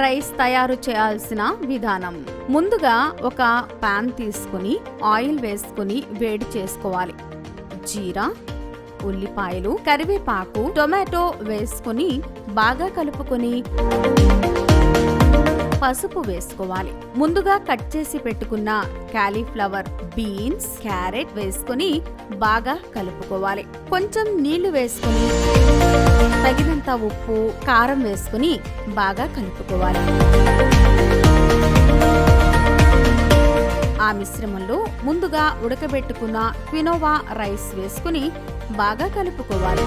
Rice తయారు చేయాల్సిన విధానం. ముందుగా ఒక పాన్ తీసుకుని ఆయిల్ వేసుకుని వేడి చేసుకోవాలి. జీరా, ఉల్లిపాయలు, కరివేపాకు, టొమాటో వేసుకుని బాగా కలుపుకొని పసుపు వేసుకోవాలి. ముందుగా కట్ చేసి పెట్టుకున్న కాలీఫ్లవర్, బీన్స్, క్యారెట్ వేసుకుని బాగా కలుపుకోవాలి. కొంచెం నీళ్లు వేసుకుని తగినంత ఉప్పు, కారం వేసుకుని బాగా కలుపుకోవాలి. ఆ మిశ్రమంలో ముందుగా ఉడకబెట్టుకున్న క్వినోవా రైస్ వేసుకుని బాగా కలుపుకోవాలి.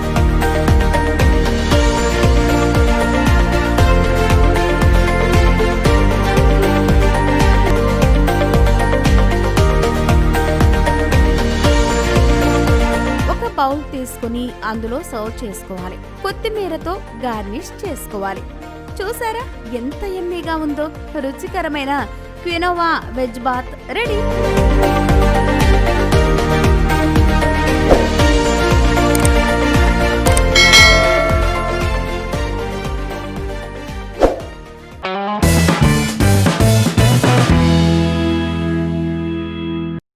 బౌల్ తీసుకుని అందులో సర్వ్ చేసుకోవాలి. కొత్తిమీరతో గార్నిష్ చేసుకోవాలి. చూసారా ఎంత యమ్మీగా ఉందో! రుచికరమైన క్వినోవా వెజ్ బాత్ రెడీ.